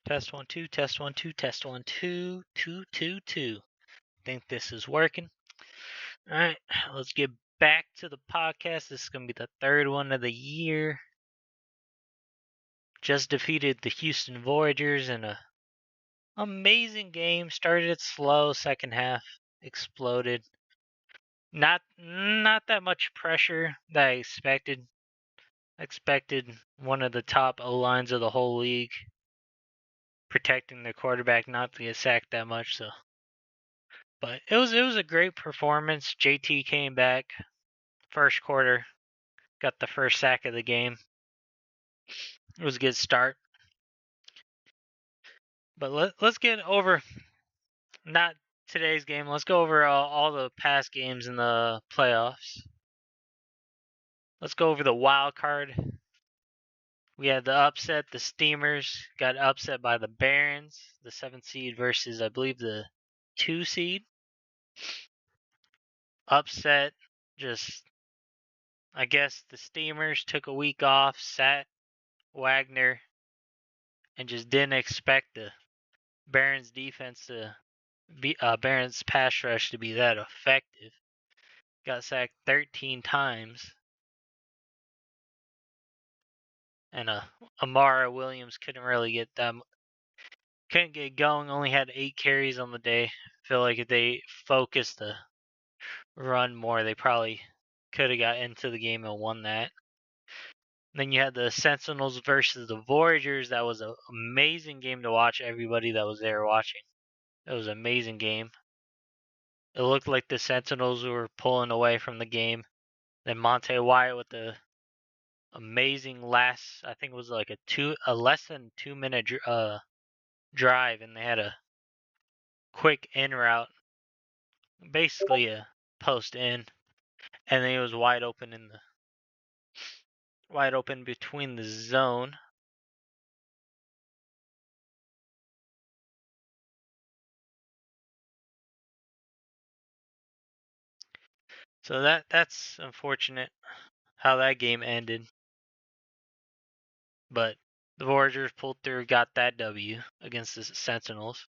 Test 1 2, test 1 2, test 1 2, 2 2 2. Think this is working. All right, let's get back to the podcast. This is going to be the third one of the year. Just defeated the Houston Voyagers in a amazing game. Started it slow, second half exploded. Not that much pressure that I expected. Expected one of the top O-lines of the whole league protecting their quarterback not to get sacked that much, so but it was a great performance. JT came back first quarter, got the first sack of the game. It was a good start. But let's get over not today's game. Let's go over all the past games in the playoffs. Let's go over the wild card. We had the upset. The Steamers got upset by the Barons, the 7th seed versus, I believe, the 2 seed. Upset, just, I guess the Steamers took a week off, sat Wagner, and just didn't expect the Barons defense to be Barons pass rush to be that effective. Got sacked 13 times, and Amara Williams couldn't really get couldn't get going. Only had 8 carries on the day. Feel like if they focused the run more, they probably could have got into the game and won that. Then you had the Sentinels versus the Voyagers. That was an amazing game to watch. Everybody that was there watching. It was an amazing game. It looked like the Sentinels were pulling away from the game. Then Monte Wyatt with the amazing last, I think it was like a less than 2 minute drive, and they had a quick in route, basically a post in, and then it was wide open between the zone. So that's unfortunate how that game ended. But the Voyagers pulled through, got that W against the Sentinels.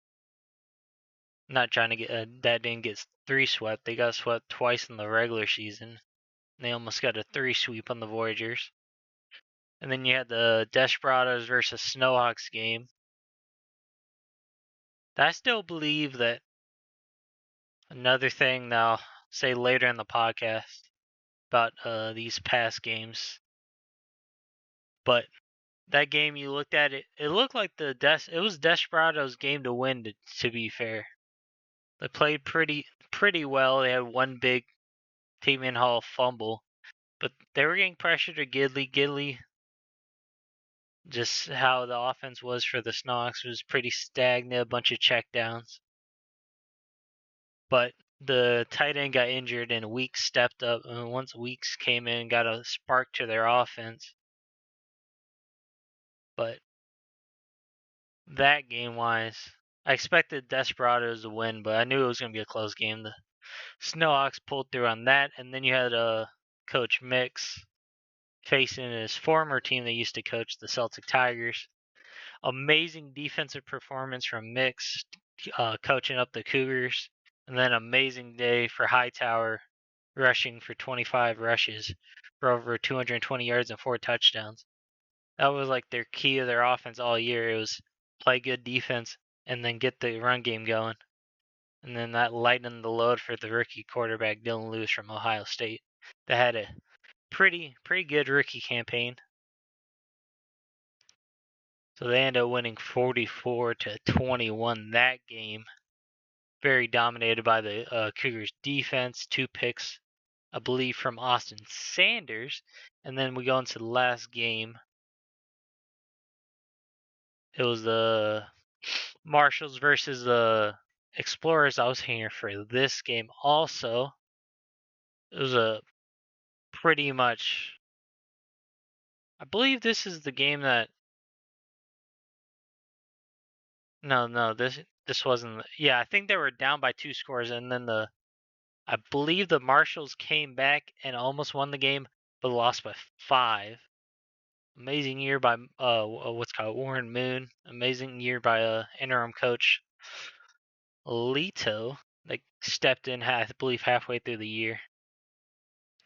Not trying to get that didn't get 3 swept. They got swept twice in the regular season. They almost got a 3 sweep on the Voyagers. And then you had the Desperados versus Snowhawks game. I still believe that another thing that I'll say later in the podcast about these past games. But that game, you looked at it, it looked like it was Desperados' game to win, to be fair. They played pretty well. They had one big Team Hall fumble, but they were getting pressure to Gidley. Just how the offense was for the Snowhawks was pretty stagnant, a bunch of checkdowns. But the tight end got injured and Weeks stepped up. And once Weeks came in, got a spark to their offense. But that game-wise, I expected Desperados to win, but I knew it was going to be a close game. The Snowhawks pulled through on that, and then you had Coach Mix facing his former team that used to coach, the Celtic Tigers. Amazing defensive performance from Mix, coaching up the Cougars, and then amazing day for Hightower, rushing for 25 rushes for over 220 yards and 4 touchdowns. That was like their key of their offense all year. It was play good defense and then get the run game going. And then that lightened the load for the rookie quarterback Dylan Lewis from Ohio State. That had a pretty good rookie campaign. So they ended up winning 44-21 that game. Very dominated by the Cougars defense. 2 picks, I believe, from Austin Sanders. And then we go into the last game. It was the Marshalls versus the Explorers. I was here for this game also. It was a pretty much, I believe this is the game that, no, this wasn't, yeah, I think they were down by 2 scores, and then I believe the Marshalls came back and almost won the game, but lost by 5. Amazing year by what's called Warren Moon. Amazing year by interim coach Leto. They stepped in, I believe, halfway through the year.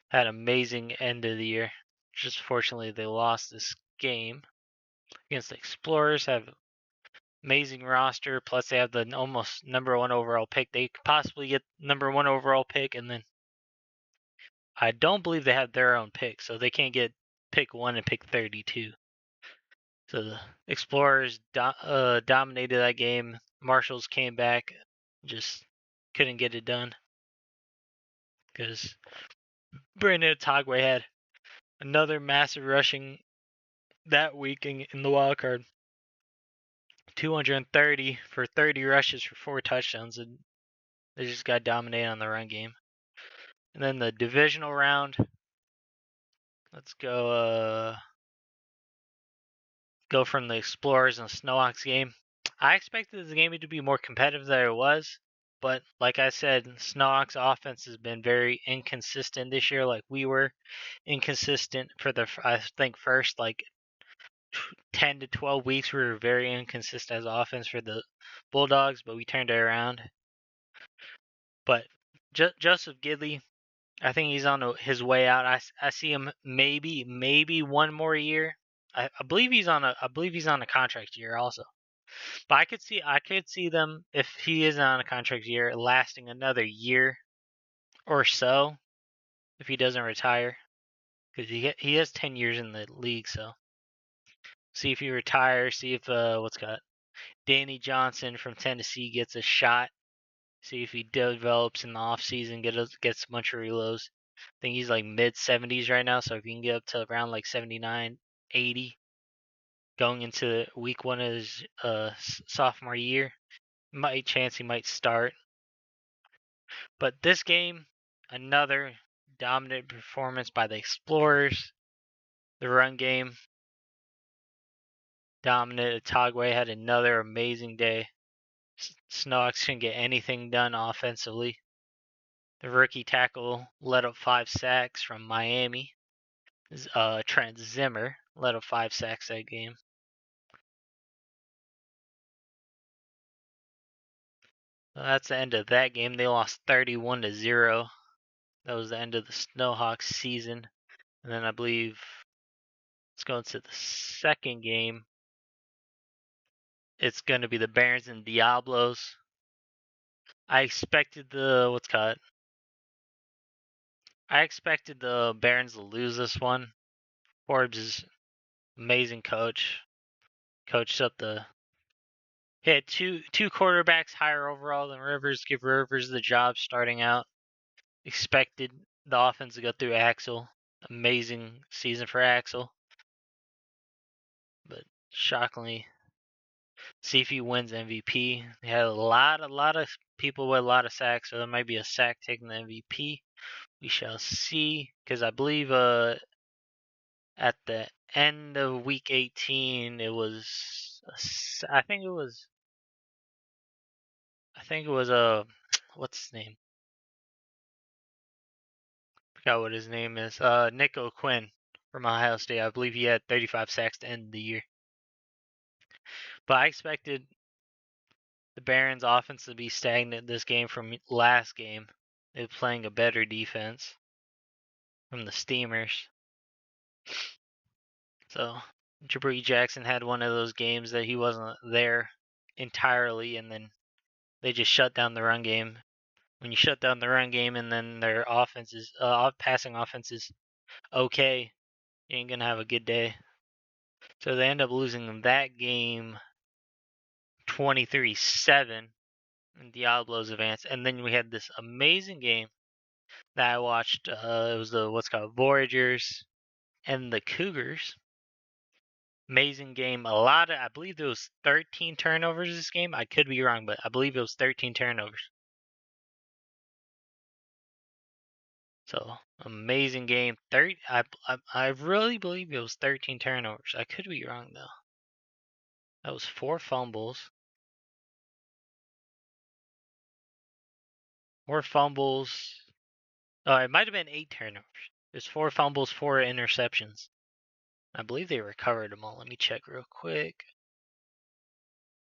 Had an amazing end of the year. Just fortunately, they lost this game against the Explorers. Have amazing roster. Plus, they have the almost number 1 overall pick. They could possibly get number 1 overall pick, and then I don't believe they have their own pick, so they can't get pick 1 and pick 32. So the Explorers dominated that game. Marshalls came back, just couldn't get it done because Brandon Otagwe had another massive rushing that week in the wild card. 230 for 30 rushes for 4 touchdowns, and they just got dominated on the run game. And then the divisional round, let's go from the Explorers and the Snowhawks game. I expected the game to be more competitive than it was, but like I said, Snowhawks offense has been very inconsistent this year. Like we were inconsistent for the I think first like 10 to 12 weeks. We were very inconsistent as offense for the Bulldogs, but we turned it around. But Joseph Gidley, I think he's on his way out. I see him maybe one more year. I believe he's on a contract year also. But I could see them, if he is on a contract year, lasting another year or so if he doesn't retire, because he has 10 years in the league. So see if he retires. See if Danny Johnson from Tennessee gets a shot. See if he develops in the offseason, gets a bunch of reloads. I think he's like mid 70s right now, so if he can get up to around like 79, 80 going into week 1 of his sophomore year, he might start. But this game, another dominant performance by the Explorers. The run game, dominant. Otagwe had another amazing day. Snowhawks couldn't get anything done offensively. The rookie tackle led up 5 sacks from Miami. Trent Zimmer led up 5 sacks that game. So that's the end of that game. They lost 31-0. That was the end of the Snowhawks season. And then I believe let's go into the second game. It's going to be the Barons and Diablos. I expected the Barons to lose this one. Forbes is amazing coach. Coached up he had two quarterbacks higher overall than Rivers. Give Rivers the job starting out. Expected the offense to go through Axel. Amazing season for Axel. But shockingly, see if he wins MVP. They had a lot of people with a lot of sacks, so there might be a sack taking the MVP. We shall see, because I believe at the end of week 18 it was I think it was what's his name? Forgot what his name is. Nico Quinn from Ohio State. I believe he had 35 sacks to end the year. But I expected the Barons offense to be stagnant this game from last game. They were playing a better defense from the Steamers. So Jabri Jackson had one of those games that he wasn't there entirely, and then they just shut down the run game. When you shut down the run game and then their passing offense is okay, you ain't gonna have a good day. So they end up losing that game 23-7, and Diablos advance. And then we had this amazing game that I watched. It was the Voyagers and the Cougars. Amazing game. I believe there was 13 turnovers this game. I could be wrong, but I believe it was 13 turnovers. So amazing game. I really believe it was 13 turnovers. I could be wrong though. That was 4 fumbles. 4 fumbles. Oh, it might have been 8 turnovers. There's 4 fumbles, 4 interceptions. I believe they recovered them all. Let me check real quick.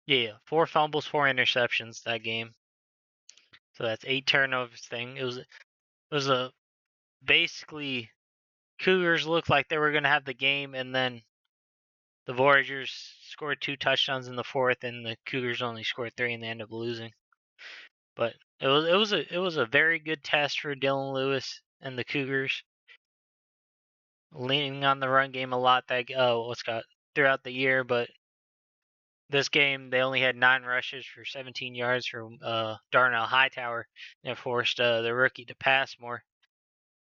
Yeah, 4 fumbles, 4 interceptions that game. So that's 8 turnovers thing. It was a basically Cougars looked like they were going to have the game, and then the Voyagers scored 2 touchdowns in the fourth, and the Cougars only scored 3, and they ended up losing. But it was a very good test for Dylan Lewis and the Cougars, leaning on the run game a lot throughout the year. But this game they only had 9 rushes for 17 yards from Darnell Hightower, and it forced the rookie to pass more.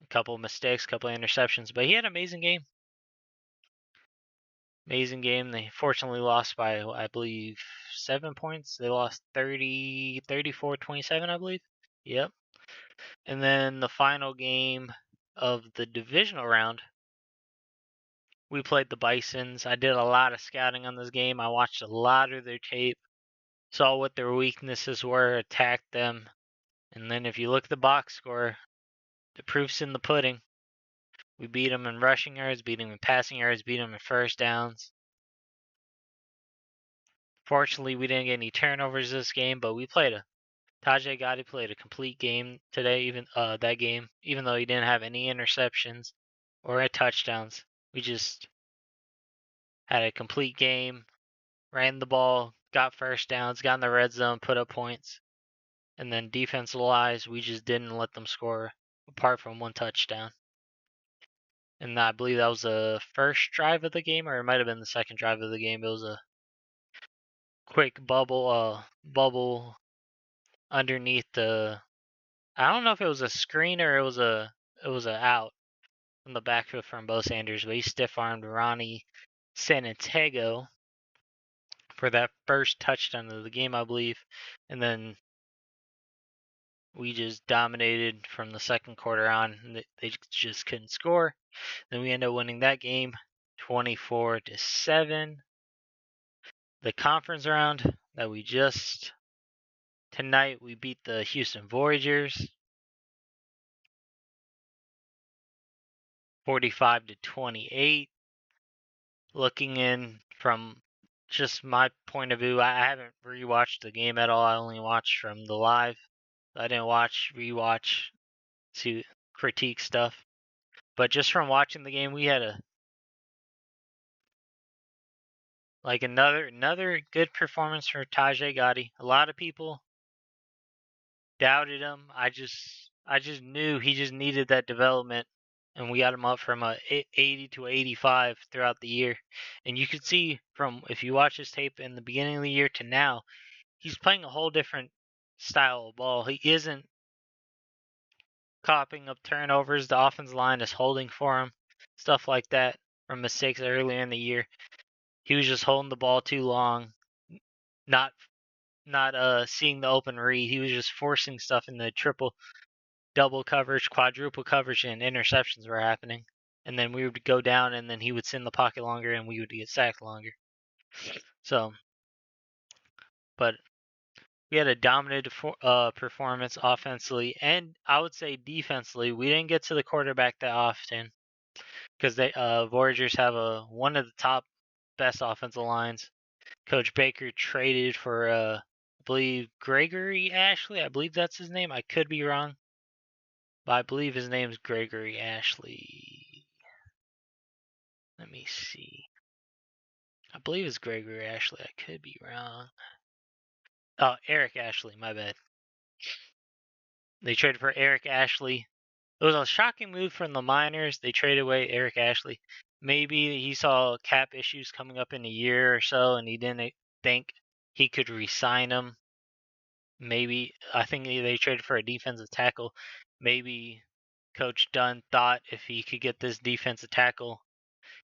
A couple of mistakes, a couple of interceptions, but he had an amazing game. Amazing game. They fortunately lost by, I believe, 7 points. They lost 34-27, I believe. Yep. And then the final game of the divisional round, we played the Bisons. I did a lot of scouting on this game. I watched a lot of their tape, saw what their weaknesses were, attacked them. And then if you look at the box score, the proof's in the pudding. We beat them in rushing yards, beat them in passing yards, beat them in first downs. Fortunately, we didn't get any turnovers this game, but Tajay Gotti played a complete game today, even though he didn't have any interceptions or touchdowns. We just had a complete game, ran the ball, got first downs, got in the red zone, put up points. And then defensive-wise, we just didn't let them score apart from 1 touchdown. And I believe that was the first drive of the game, or it might have been the second drive of the game. It was a quick bubble underneath the. I don't know if it was a screen or it was a out from the backfield from Bo Sanders, but he stiff-armed Ronnie Santiago for that first touchdown of the game, I believe. And then we just dominated from the second quarter on. They just couldn't score. Then we ended up winning that game 24-7. The conference round that tonight we beat the Houston Voyagers 45-28. Looking in from just my point of view, I haven't rewatched the game at all. I only watched from the live. I didn't rewatch to critique stuff. But just from watching the game, we had another good performance for Tajay Gotti. A lot of people doubted him. I just knew he just needed that development, and we got him up from a 80 to 85 throughout the year. And you could see from if you watch his tape in the beginning of the year to now, he's playing a whole different style of ball. He isn't copying up turnovers. The offensive line is holding for him, stuff like that from mistakes earlier in the year. He was just holding the ball too long, not seeing the open read. He was just forcing stuff in the triple, double coverage, quadruple coverage, and interceptions were happening. And then we would go down, and then he would sit in the pocket longer, and we would get sacked longer. So, but we had a dominant performance offensively, and I would say defensively. We didn't get to the quarterback that often because Voyagers have one of the top best offensive lines. Coach Baker traded for I believe Gregory Ashley. I believe that's his name. I could be wrong, but I believe his name's Gregory Ashley. Let me see. I believe it's Gregory Ashley. I could be wrong. Oh, Eric Ashley. My bad. They traded for Eric Ashley. It was a shocking move from the Miners. They traded away Eric Ashley. Maybe he saw cap issues coming up in a year or so, and he didn't think he could re-sign him. Maybe I think they traded for a defensive tackle. Maybe Coach Dunn thought if he could get this defensive tackle,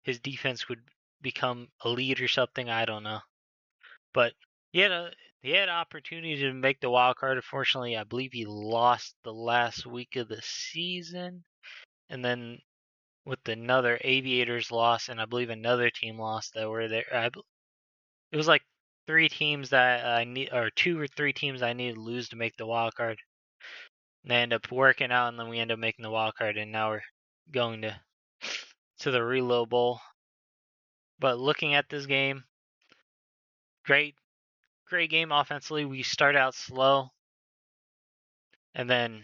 his defense would become elite or something. I don't know. But he had an opportunity to make the wild card. Unfortunately, I believe he lost the last week of the season, and then with another Aviators loss, and I believe another team lost that were there. It was like 3 teams that I need, or 2 or 3 teams I needed to lose to make the wild card. And they end up working out, and then we end up making the wild card, and now we're going to the Reload Bowl. But looking at this game, great game offensively. We start out slow, and then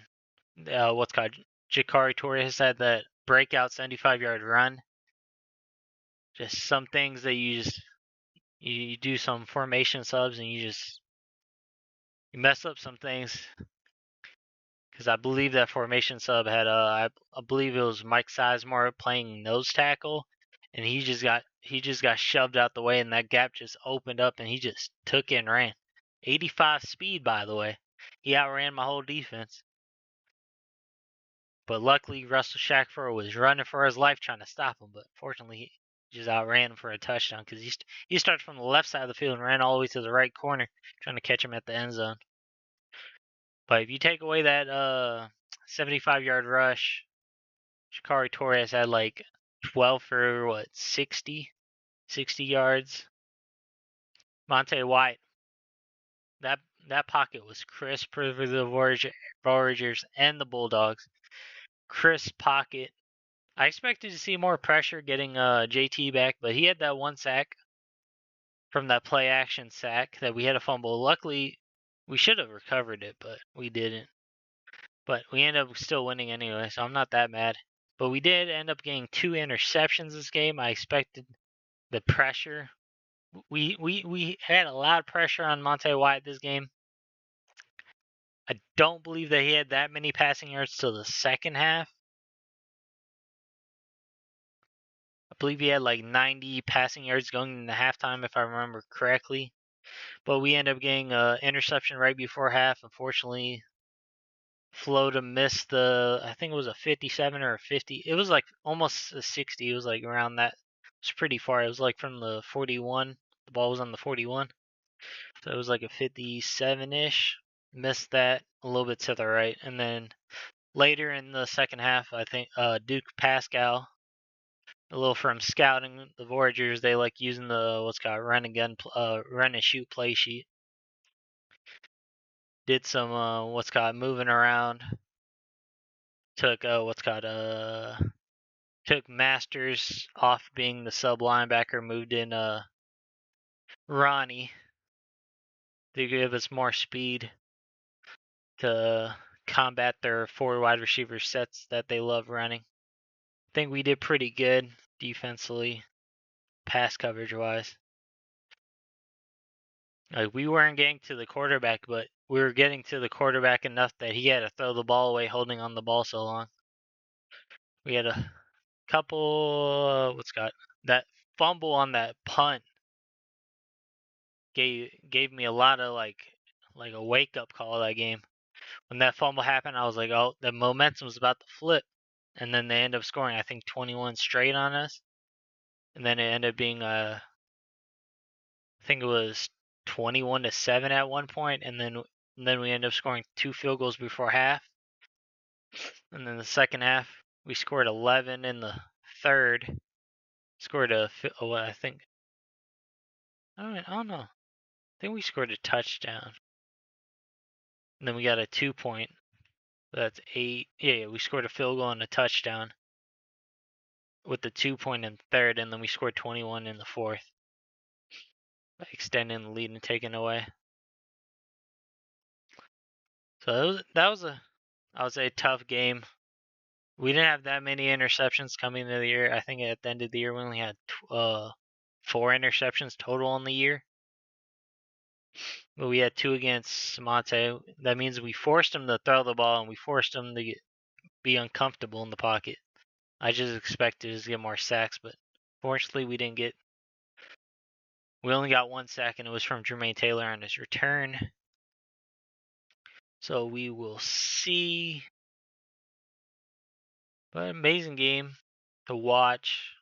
Jakari Torres had that breakout 75-yard run. Just some things that you do some formation subs and you mess up some things. Because I believe that formation sub had I believe it was Mike Sizemore playing nose tackle, and he just got shoved out the way, and that gap just opened up, and he just took it and ran. 85 speed, by the way. He outran my whole defense. But luckily, Russell Shackford was running for his life trying to stop him. But fortunately, he just outran him for a touchdown because he started from the left side of the field and ran all the way to the right corner trying to catch him at the end zone. But if you take away that 75-yard rush, Shakari Torres had like 12 for 60 yards. Monte White, that pocket was crisp for the Voyagers and the Bulldogs. Crisp pocket. I expected to see more pressure getting JT back, but he had that one sack from that play action sack that we had a fumble. Luckily, we should have recovered it, but we didn't. But we ended up still winning anyway, so I'm not that mad. But we did end up getting 2 interceptions this game. I expected the pressure. We had a lot of pressure on Monte White this game. I don't believe that he had that many passing yards till the second half. I believe he had like 90 passing yards going into halftime, if I remember correctly. But we ended up getting an interception right before half. Unfortunately, Flota missed I think it was a 57 or a 50. It was like almost a 60. It was like around that. It was pretty far. It was like from the 41. The ball was on the 41. So it was like a 57-ish. Missed that a little bit to the right. And then later in the second half, I think Duke Pascal, a little from scouting the Voyagers, they like using the run and shoot play sheet. Did some moving around. Took took Masters off being the sub linebacker, moved in Ronnie to give us more speed to combat their 4 wide receiver sets that they love running. I think we did pretty good defensively, pass coverage wise. Like, we weren't getting to the quarterback, but we were getting to the quarterback enough that he had to throw the ball away holding on the ball so long. We had a couple that fumble on that punt gave me a lot of like a wake up call that game. When that fumble happened, I was like, oh, the momentum was about to flip, and then they end up scoring I think 21 straight on us, and then it ended up being I think it was 21-7 at one point, and then we ended up scoring 2 field goals before half, and then the second half we scored 11 in the third. Scored I think I don't know. I think we scored a touchdown. And then we got a 2-point. That's 8. Yeah, we scored a field goal and a touchdown with the 2-point in the third, and then we scored 21 in the fourth, extending the lead and taking away. So that was I would say, a tough game. We didn't have that many interceptions coming into the year. I think at the end of the year we only had 4 interceptions total on the year. But we had 2 against Monte. That means we forced him to throw the ball and we forced him to be uncomfortable in the pocket. I just expected to get more sacks, but fortunately we didn't get. We only got 1 sack, and it was from Jermaine Taylor on his return. So we will see. But amazing game to watch.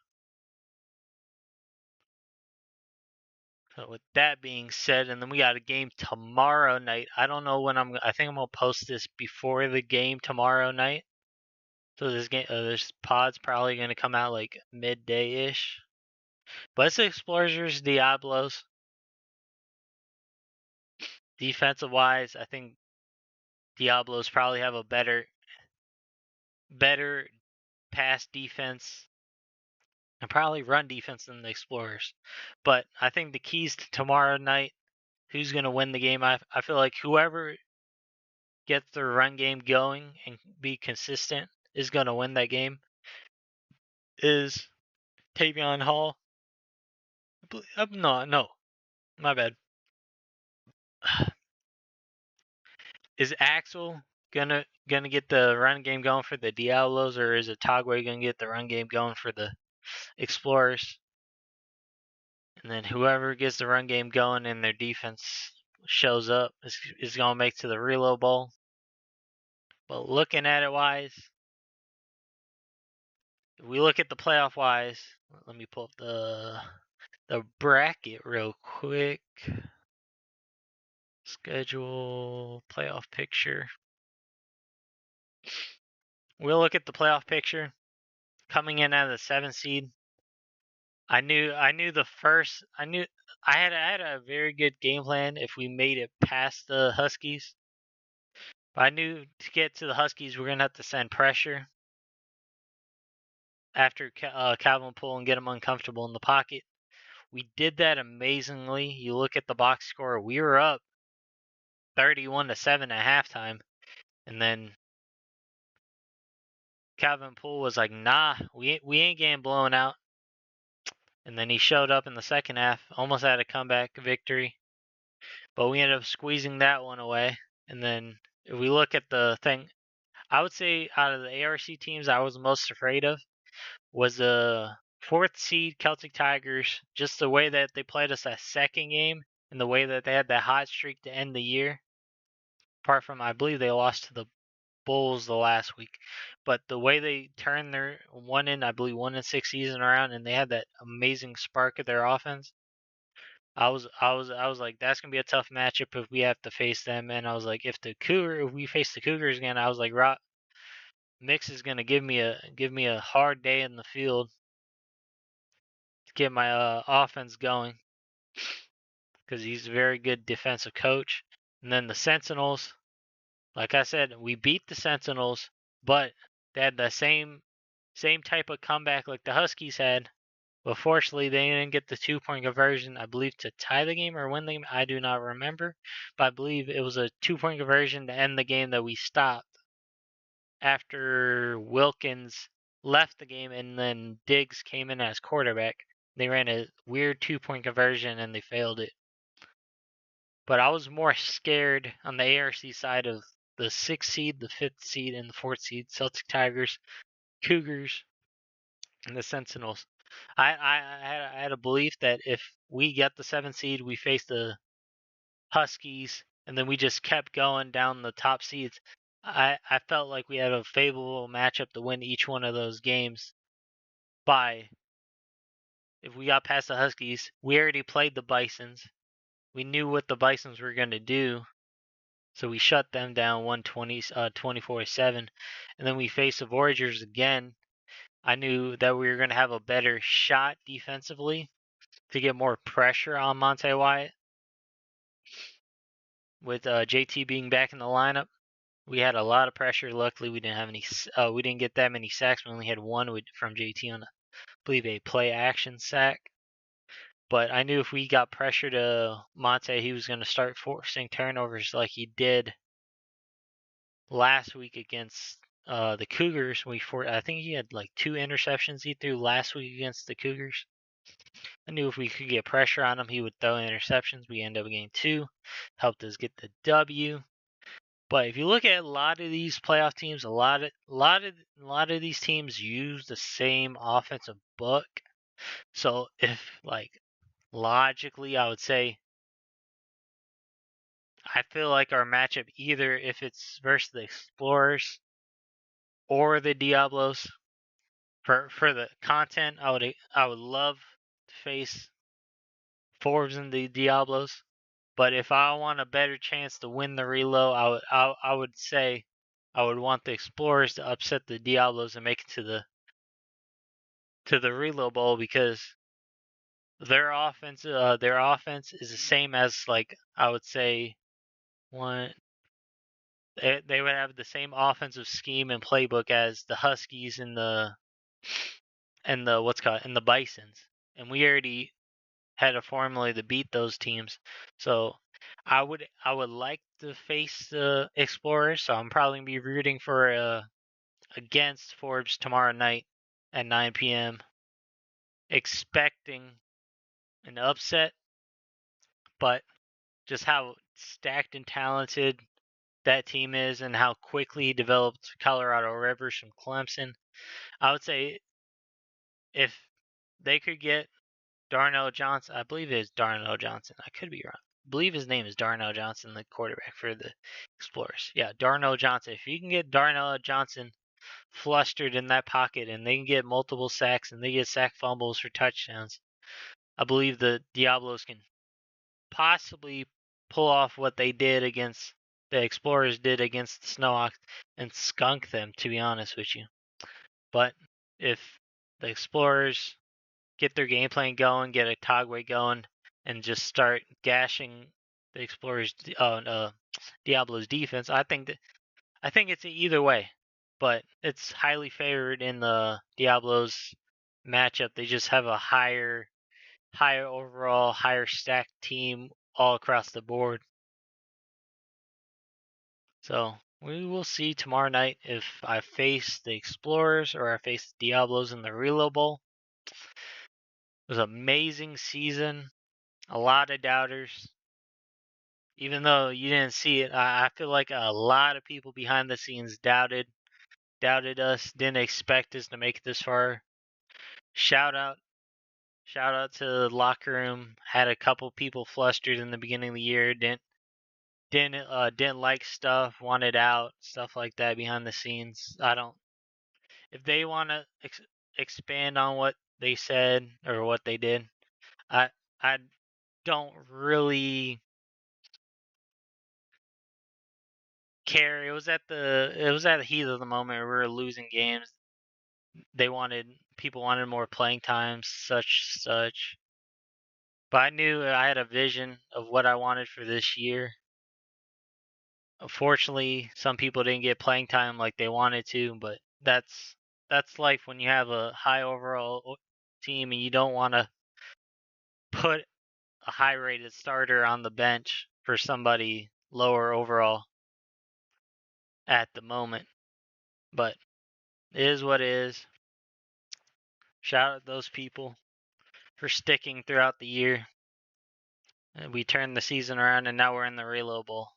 So with that being said, and then we got a game tomorrow night. I don't know when I think I'm gonna post this before the game tomorrow night. So this pod's probably gonna come out like midday-ish. But it's Explorers Diablos. Defensive wise, I think Diablos probably have a better pass defense. and probably run defense than the Explorers. But I think the keys to tomorrow night, who's going to win the game, I feel like whoever gets their run game going and be consistent is going to win that game. Is Tavion Hall? No, my bad. Is Axel gonna get the run game going for the Diablos, or is it Tagway gonna get the run game going for the Explorers? And then whoever gets the run game going and their defense shows up is gonna make to the Reload Bowl. But looking at it wise, if we look at the playoff wise, let me pull up the bracket real quick. Schedule, playoff picture. We'll look at the playoff picture. Coming in at the 7th seed, I knew I had a very good game plan if we made it past the Huskies. But I knew to get to the Huskies, we're gonna have to send pressure after Calvin Poole and get them uncomfortable in the pocket. We did that amazingly. You look at the box score, we were up 31-7 at halftime, and then Calvin Poole was like, "Nah, we ain't getting blown out." And then he showed up in the second half, almost had a comeback victory, but we ended up squeezing that one away. And then if we look at the thing, I would say out of the ARC teams I was most afraid of was the 4th seed Celtic Tigers, just the way that they played us that second game and the way that they had that hot streak to end the year. Apart from, I believe they lost to the Bulls the last week, but the way they turned their 1-6 season around, and they had that amazing spark of their offense. I was like, that's gonna be a tough matchup if we have to face them. And I was like, if we face the Cougars again, I was like, Mix is gonna give me a hard day in the field to get my offense going, because he's a very good defensive coach. And then the Sentinels, like I said, we beat the Sentinels, but they had the same type of comeback like the Huskies had. But fortunately, they didn't get the 2-point conversion, I believe, to tie the game or win the game. I do not remember. But I believe it was a 2-point conversion to end the game that we stopped after Wilkins left the game and then Diggs came in as quarterback. They ran a weird 2-point conversion and they failed it. But I was more scared on the ARC side of the 6th seed, the 5th seed, and the 4th seed, Celtic Tigers, Cougars, and the Sentinels. I had a belief that if we get the 7th seed, we face the Huskies, and then we just kept going down the top seeds. I felt like we had a favorable matchup to win each one of those games. If we got past the Huskies, we already played the Bisons. We knew what the Bisons were going to do, so we shut them down 24-7. And then we faced the Voyagers again. I knew that we were going to have a better shot defensively to get more pressure on Monte Wyatt. With JT being back in the lineup, we had a lot of pressure. Luckily, we didn't have any. We didn't get that many sacks. We only had one from JT on, I believe, a play action sack. But I knew if we got pressure to Monte, he was going to start forcing turnovers like he did last week against the Cougars. I think he had like 2 interceptions he threw last week against the Cougars. I knew if we could get pressure on him, he would throw interceptions. We ended up getting 2, helped us get the W. But if you look at a lot of these playoff teams, a lot of these teams use the same offensive book. So if logically, I would say I feel like our matchup, either if it's versus the Explorers or the Diablos, for the content, I would love to face Forbes and the Diablos. But if I want a better chance to win the reload, I would say I would want the Explorers to upset the Diablos and make it to the Reload Bowl, because their offense is the same as, like, I would say one they would have the same offensive scheme and playbook as the Huskies and the and the Bisons, and we already had a formula to beat those teams. So I would like to face the Explorers. So I'm probably gonna be rooting for against Forbes tomorrow night at 9 p.m. Expecting an upset, but just how stacked and talented that team is and how quickly developed Colorado Rivers from Clemson. I would say if they could get Darnell Johnson, I believe it is Darnell Johnson. I could be wrong. I believe his name is Darnell Johnson, the quarterback for the Explorers. Yeah, Darnell Johnson. If you can get Darnell Johnson flustered in that pocket and they can get multiple sacks and they get sack fumbles for touchdowns, I believe the Diablos can possibly pull off what they did against the Explorers did against the Snowhawks and skunk them, to be honest with you. But if the Explorers get their game plan going, get a Togway going, and just start gashing the Explorers Diablo's defense, I think it's either way. But it's highly favored in the Diablos matchup. They just have a higher overall, higher stacked team all across the board. So we will see tomorrow night if I face the Explorers or I face the Diablos in the Reload Bowl. It was an amazing season. A lot of doubters. Even though you didn't see it, I feel like a lot of people behind the scenes doubted us, didn't expect us to make it this far. Shout out to the locker room. Had a couple people flustered in the beginning of the year. Didn't like stuff, wanted out, stuff like that behind the scenes. I don't. If they want to expand on what they said or what they did, I I don't really care. It was at the heat of the moment. We were losing games. People wanted more playing time, such. But I knew I had a vision of what I wanted for this year. Unfortunately, some people didn't get playing time like they wanted to, but that's life when you have a high overall team and you don't want to put a high rated starter on the bench for somebody lower overall at the moment. But it is what it is. Shout out those people for sticking throughout the year. And we turned the season around and now we're in the Reload Bowl.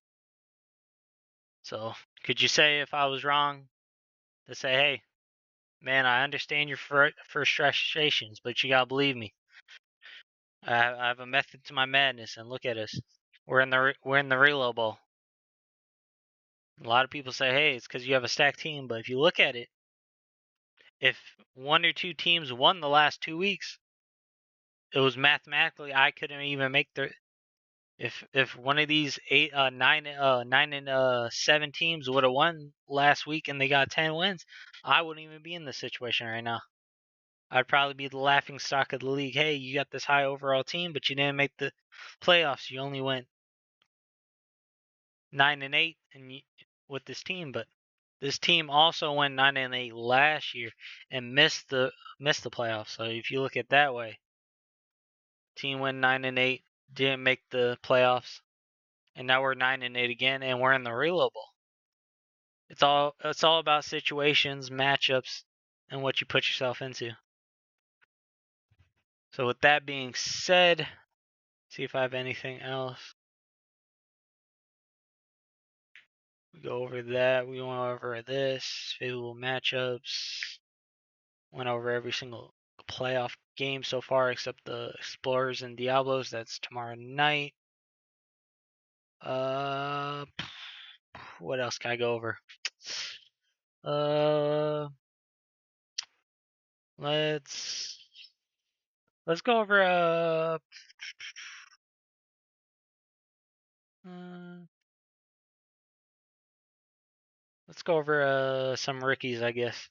So could you say if I was wrong to say, hey, man, I understand your frustrations, but you gotta believe me. I have a method to my madness, and look at us. We're in the Reload Bowl. A lot of people say, hey, it's because you have a stacked team, but if you look at it, if one or two teams won the last 2 weeks, it was mathematically I couldn't even make the. If one of these 9 and 7 teams would have won last week and they got 10 wins, I wouldn't even be in this situation right now. I'd probably be the laughing stock of the league. Hey, you got this high overall team, but you didn't make the playoffs. You only went 9 and 8 with this team, but this team also went 9 and 8 last year and missed the playoffs. So if you look at it that way, team went 9 and 8, didn't make the playoffs, and now we're 9 and 8 again, and we're in the Reload Bowl. It's all about situations, matchups, and what you put yourself into. So with that being said, see if I have anything else. We go over that. We went over this. Favorable matchups. Went over every single playoff game so far except the Explorers and Diablos. That's tomorrow night. What else can I go over? Let's go over let's go over some rookies, I guess.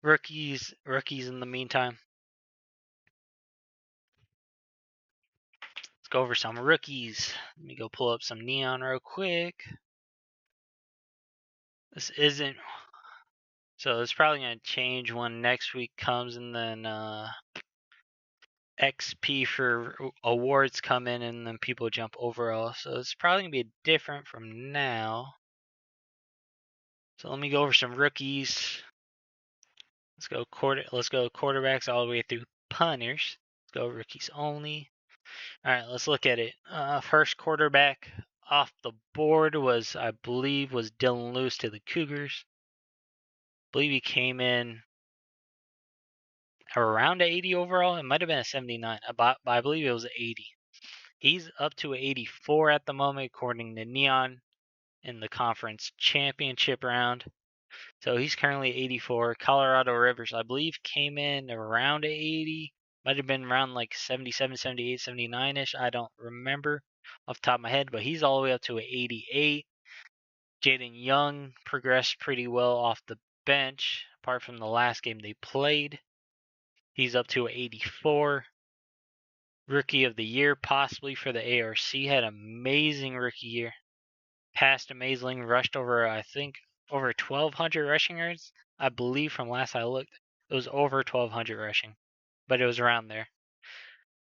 Rookies in the meantime. Let's go over some rookies. Let me go pull up some Neon real quick. This isn't So it's probably going to change when next week comes, and then XP for awards come in, and then people jump overall. So it's probably going to be different from now. So let me go over some rookies. Let's go quarterbacks all the way through punters. Let's go rookies only. All right, let's look at it. First quarterback off the board was, I believe, Dylan Lewis to the Cougars. I believe he came in around 80 overall. It might have been a 79, but I believe it was 80. He's up to 84 at the moment, according to Neon, in the conference championship round. So he's currently 84. Colorado Rivers, I believe, came in around 80. Might have been around like 77, 78, 79-ish. I don't remember off the top of my head, but he's all the way up to 88. Jaden Young progressed pretty well off the bench, apart from the last game they played. He's up to 84. Rookie of the year, possibly for the ARC, had amazing rookie year. Passed amazing, rushed over, I think, over 1,200 rushing yards. I believe from last I looked, it was over 1,200 rushing, but it was around there.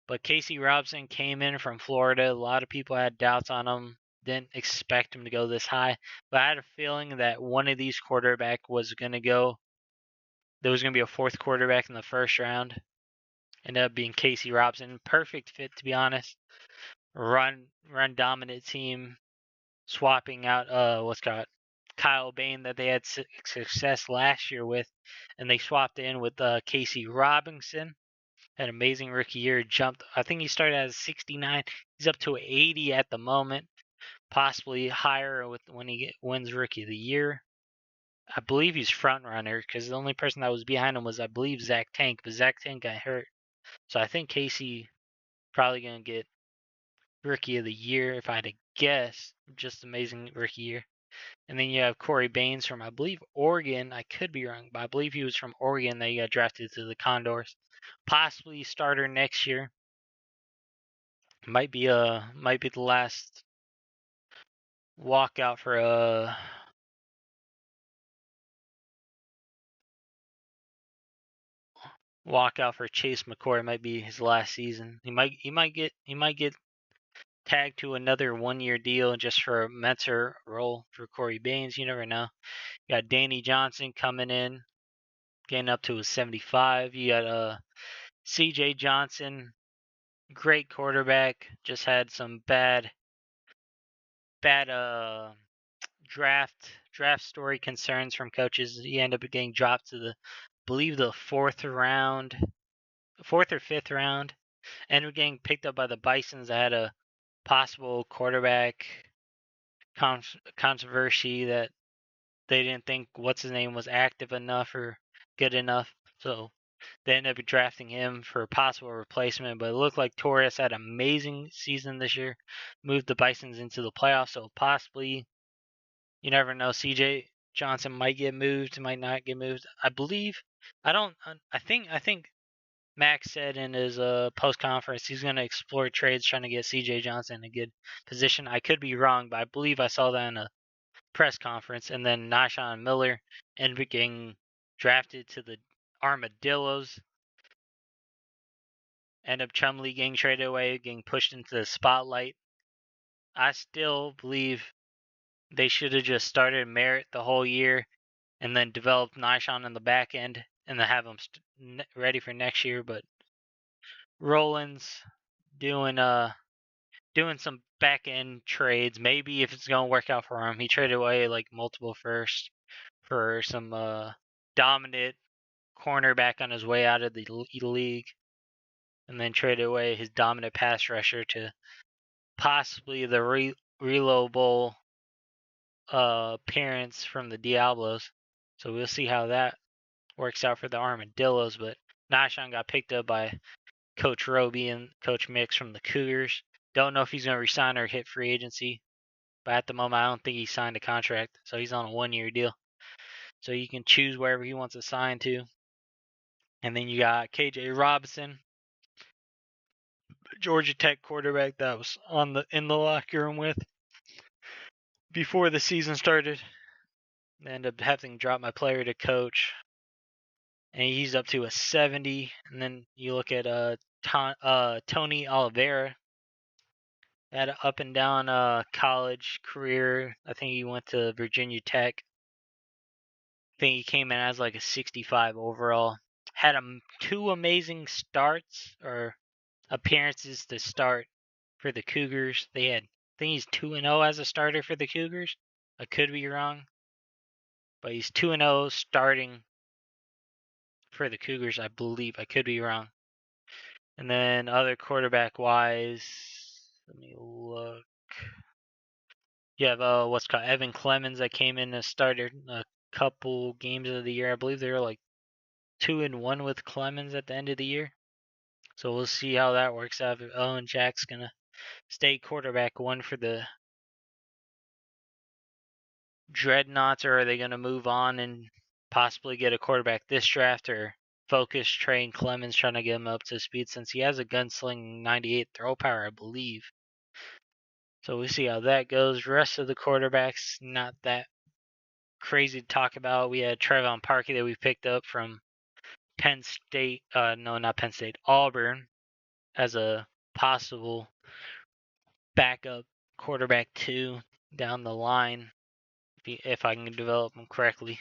But Casey Robinson came in from Florida. A lot of people had doubts on him. Didn't expect him to go this high, but I had a feeling that one of these quarterback was going to go. There was going to be a fourth quarterback in the first round. Ended up being Casey Robinson. Perfect fit, to be honest. Run dominant team. Swapping out Kyle Bain that they had success last year with, and they swapped in with Casey Robinson. Had an amazing rookie year. Jumped. I think he started as 69. He's up to 80 at the moment, possibly higher when he wins Rookie of the Year. I believe he's front runner because the only person that was behind him was, I believe, Zach Tank, but Zach Tank got hurt. So I think Casey probably gonna get Rookie of the Year if I had to guess. Just amazing rookie year. And then you have Corey Baines from, I believe, Oregon. I could be wrong, but I believe he was from Oregon that he got drafted to the Condors. Possibly starter next year. Might be the last walkout for Chase McCoy. It might be his last season. He might get tagged to another 1-year deal just for a mentor role for Corey Baines. You never know. You got Danny Johnson coming in, getting up to a 75. You got CJ Johnson, great quarterback, just had some bad draft story concerns from coaches. He ended up getting dropped to the, I believe, the fourth or fifth round. Ended up getting picked up by the Bisons that had a possible quarterback controversy that they didn't think what's his name was active enough or good enough. So they ended up drafting him for a possible replacement, but it looked like Torres had an amazing season this year, moved the Bisons into the playoffs, so possibly, you never know, CJ Johnson might get moved, might not get moved. I think Max said in his post conference he's going to explore trades trying to get CJ Johnson in a good position. I could be wrong, but I believe I saw that in a press conference. And then Nashon Miller ended up getting drafted to the Armadillos. End up Chumley getting traded away, getting pushed into the spotlight. I still believe they should have just started Merritt the whole year and then developed Nishon in the back end and then have him ready for next year. But Rollins doing some back end trades. Maybe if it's gonna work out for him, he traded away like multiple firsts for some dominant cornerback on his way out of the league, and then traded away his dominant pass rusher to possibly the Relo Bowl appearance from the Diablos. So we'll see how that works out for the Armadillos. But Nashon got picked up by Coach Roby and Coach Mix from the Cougars. Don't know if he's going to resign or hit free agency. But at the moment, I don't think he signed a contract. So he's on a 1-year deal. So you can choose wherever he wants to sign to. And then you got KJ Robinson, Georgia Tech quarterback that was in the locker room with before the season started. I ended up having to drop my player to coach, and he's up to a 70. And then you look at Tony Oliveira, had an up and down college career. I think he went to Virginia Tech. I think he came in as like a 65 overall. Had 2 amazing starts or appearances to start for the Cougars. I think he's 2-0 as a starter for the Cougars. I could be wrong, but he's 2-0 starting for the Cougars, I believe. I could be wrong. And then other quarterback wise, let me look. You have what's called Evan Clemens that came in and started a couple games of the year. I believe they were like 2-1 with Clemens at the end of the year. So we'll see how that works out. If Owen Jack's gonna stay quarterback 1 for the Dreadnoughts, or are they gonna move on and possibly get a quarterback this draft, or focus train Clemens, trying to get him up to speed since he has a gunsling 98 throw power, I believe. So we'll see how that goes. Rest of the quarterbacks, not that crazy to talk about. We had Trevon Parkey that we picked up from Penn State. No, not Penn State. Auburn as a possible backup quarterback 2 down the line, if I can develop him correctly.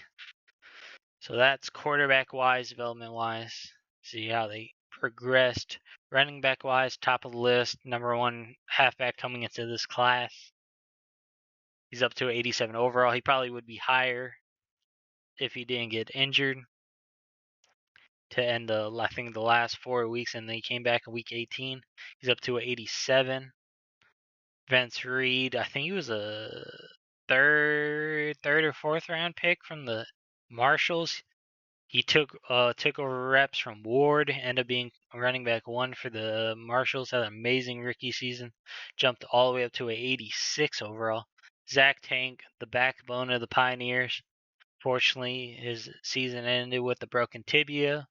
So that's quarterback wise, development wise. See how they progressed. Running back wise, top of the list, number 1 halfback coming into this class. He's up to 87 overall. He probably would be higher if he didn't get injured to end I think the last 4 weeks, and then he came back in week 18. He's up to 87. Vince Reed, I think he was a third or fourth round pick from the Marshals. He took over reps from Ward, ended up being running back 1 for the Marshals. Had an amazing rookie season, jumped all the way up to an 86 overall. Zach Tank, the backbone of the Pioneers. Fortunately, his season ended with a broken tibia.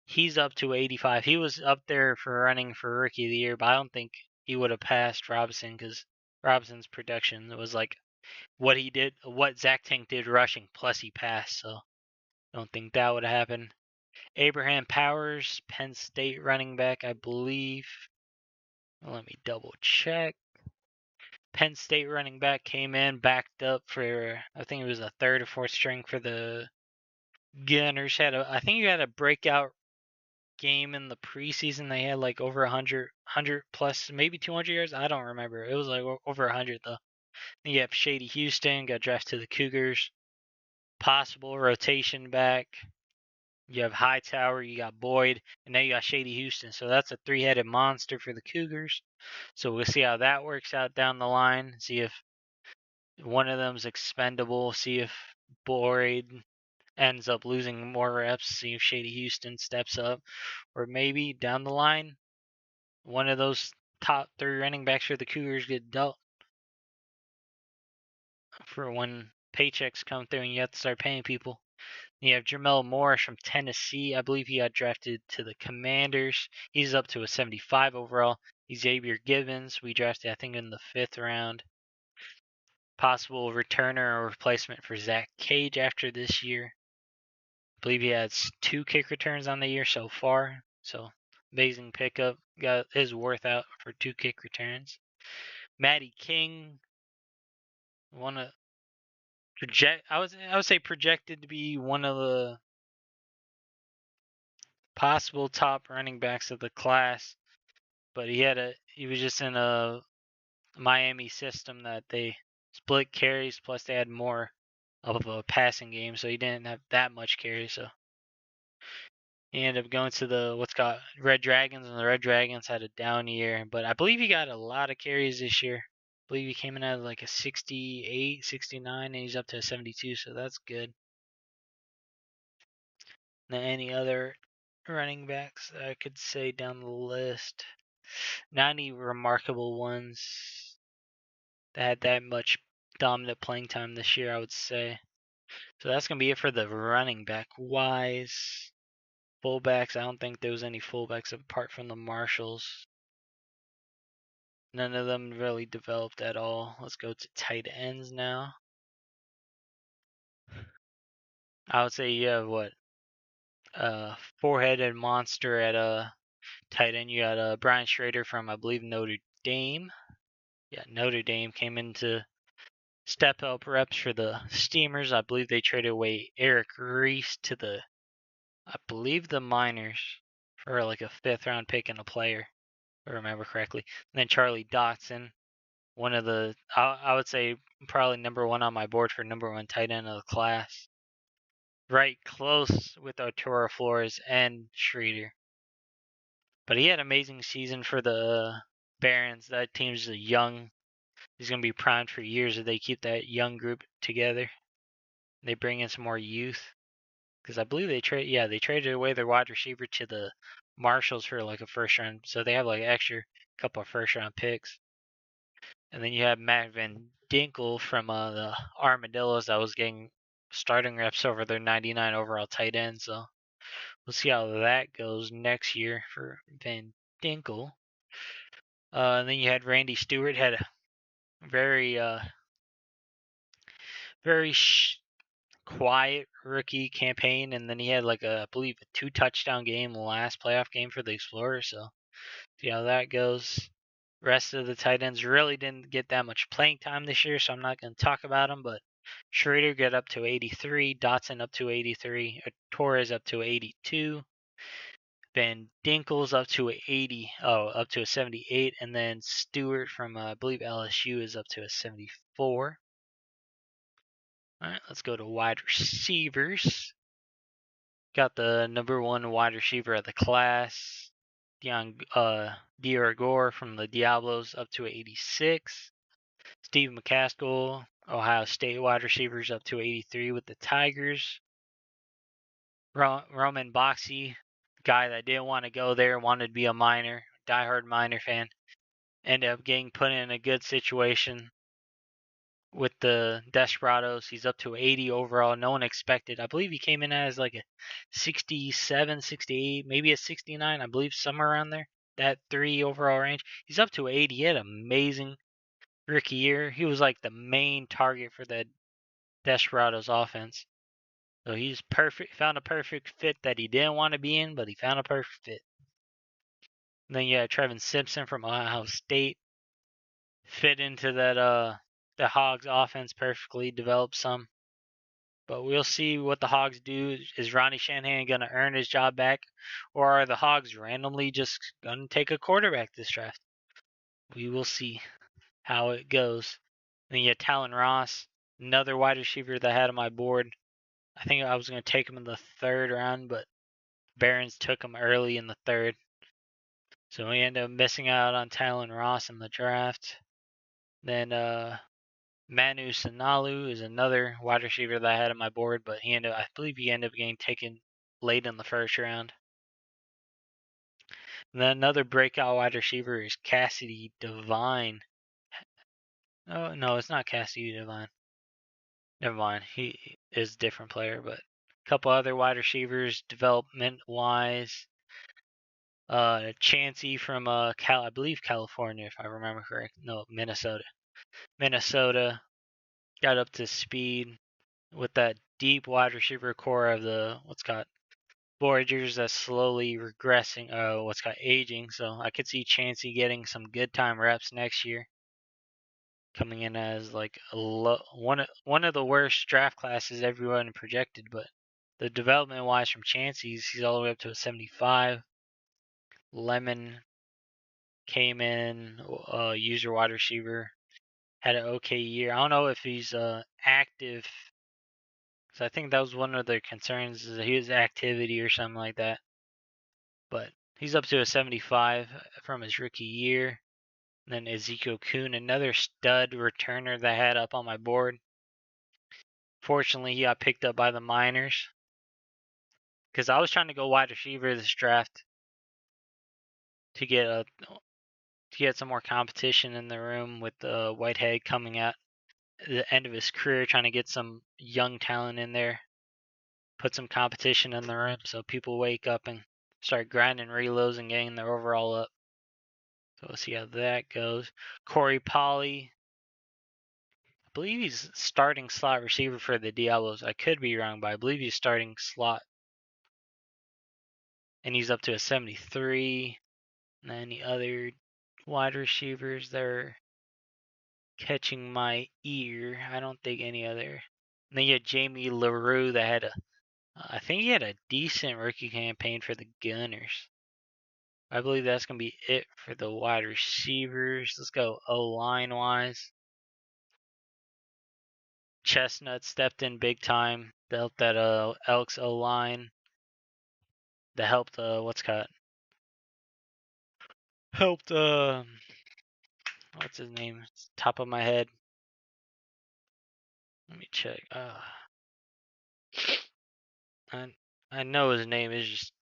He's up to 85. He was up there for running for Rookie of the Year, but I don't think he would have passed Robinson, because Robinson's production was like what Zach Tank did rushing, plus he passed. So I don't think that would have happened. Abraham Powers, Penn State running back, I believe. Let me double check. Penn State running back came in, backed up for, I think it was a 3rd or 4th string for the Gunners. I think he had a breakout game in the preseason. They had like over 100 plus, maybe 200 yards. I don't remember. It was like over 100 though. Then you have Shady Houston, got drafted to the Cougars. Possible rotation back. You have Hightower, you got Boyd, and now you got Shady Houston. So that's a 3-headed monster for the Cougars. So we'll see how that works out down the line. See if one of them's expendable. See if Boyd ends up losing more reps. See if Shady Houston steps up. Or maybe down the line, one of those top 3 running backs for the Cougars get dealt for when paychecks come through and you have to start paying people. You have Jamel Morris from Tennessee. I believe he got drafted to the Commanders. He's up to a 75 overall. Xavier Givens, we drafted, I think, in the 5th round. Possible returner or replacement for Zach Cage after this year. I believe he has 2 kick returns on the year so far. So amazing pickup. Got his worth out for 2 kick returns. Matty King, I would say projected to be one of the possible top running backs of the class, but he was just in a Miami system that they split carries, plus they had more of a passing game, so he didn't have that much carry. So he ended up going to the what's called Red Dragons, and the Red Dragons had a down year, but I believe he got a lot of carries this year. I believe he came in at like a 68, 69, and he's up to a 72, so that's good. Now, any other running backs I could say down the list? Not any remarkable ones that had that much dominant playing time this year, I would say. So that's going to be it for the running back wise. Fullbacks, I don't think there was any fullbacks apart from the Marshals. None of them really developed at all. Let's go to tight ends now. I would say you have what? Four-headed monster at tight end. You got Brian Schrader from, I believe, Notre Dame. Yeah, Notre Dame came into step up reps for the Steamers. I believe they traded away Eric Reese to I believe the Miners for like a 5th-round pick and a player, if I remember correctly. And then Charlie Dotson, one of I would say probably number one on my board for number one tight end of the class. Right close with Arturo Flores and Schrader. But he had an amazing season for the Barons. That team's young. He's going to be primed for years if they keep that young group together. They bring in some more youth. Because I believe they traded away their wide receiver to the Marshalls for like a 1st-round. So they have like extra couple of 1st-round picks. And then you have Matt Van Dinkle from the Armadillos that was getting starting reps over their 99 overall tight end. So we'll see how that goes next year for Van Dinkle. And then you had Randy Stewart, had a very, very quiet rookie campaign, and then he had like I believe a 2-touchdown game, the last playoff game for the Explorers. So see how that goes. Rest of the tight ends really didn't get that much playing time this year, so I'm not going to talk about them. But Schrader got up to 83, Dotson up to 83, Torres up to 82, Van Dinkle's up to up to a 78, and then Stewart from I believe LSU is up to a 74. All right, let's go to wide receivers. Got the number one wide receiver of the class, Dior Gore from the Diablos, up to 86. Steve McCaskill, Ohio State wide receivers, up to 83 with the Tigers. Roman Boxey, guy that didn't want to go there, wanted to be a Miner, diehard Miner fan, ended up getting put in a good situation with the Desperados. He's up to 80 overall. No one expected. I believe he came in as like a 67, 68, maybe a 69. I believe somewhere around there. That 3 overall range. He's up to 80. He had an amazing rookie year. He was like the main target for the Desperados offense. So he's perfect. Found a perfect fit that he didn't want to be in, but he found a perfect fit. And then you had Trevin Simpson from Ohio State. Fit into that the Hogs offense perfectly. Developed some. But we'll see what the Hogs do. Is Ronnie Shanahan going to earn his job back? Or are the Hogs randomly just going to take a quarterback this draft? We will see how it goes. Then you have Talon Ross, another wide receiver that I had on my board. I think I was going to take him in the 3rd round, but Barons took him early in the 3rd. So we ended up missing out on Talon Ross in the draft. Then Manu Sanalu is another wide receiver that I had on my board, but I believe he ended up getting taken late in the 1st round. And then another breakout wide receiver is Cassidy Devine. Oh, no, it's not Cassidy Devine. Never mind. He is a different player, but a couple other wide receivers development-wise. Chansey from I believe California, if I remember correct. No, Minnesota. Minnesota got up to speed with that deep wide receiver core of the Voyagers that's slowly regressing, aging. So I could see Chansey getting some good time reps next year, coming in as like one of the worst draft classes everyone projected. But the development wise from Chansey, he's all the way up to a 75. Lemon came in, user wide receiver, had an okay year. I don't know if he's active. So I think that was one of their concerns, is that his activity or something like that. But he's up to a 75 from his rookie year. And then Ezekiel Kuhn, another stud returner that I had up on my board. Fortunately, he got picked up by the Miners. Because I was trying to go wide receiver this draft to get some more competition in the room with Whitehead coming at the end of his career, trying to get some young talent in there. Put some competition in the room so people wake up and start grinding reloads and getting their overall up. So we'll see how that goes. Corey Polly, I believe he's starting slot receiver for the Diablos. I could be wrong, but I believe he's starting slot. And he's up to a 73. And then the other wide receivers, they're catching my ear. I don't think any other. And then you had Jamie LaRue that had I think he had a decent rookie campaign for the Gunners. I believe that's going to be it for the wide receivers. Let's go O-line wise. Chestnut stepped in big time to help that Elks O-line. That helped helped what's his name? It's top of my head. Let me check. I know his name is just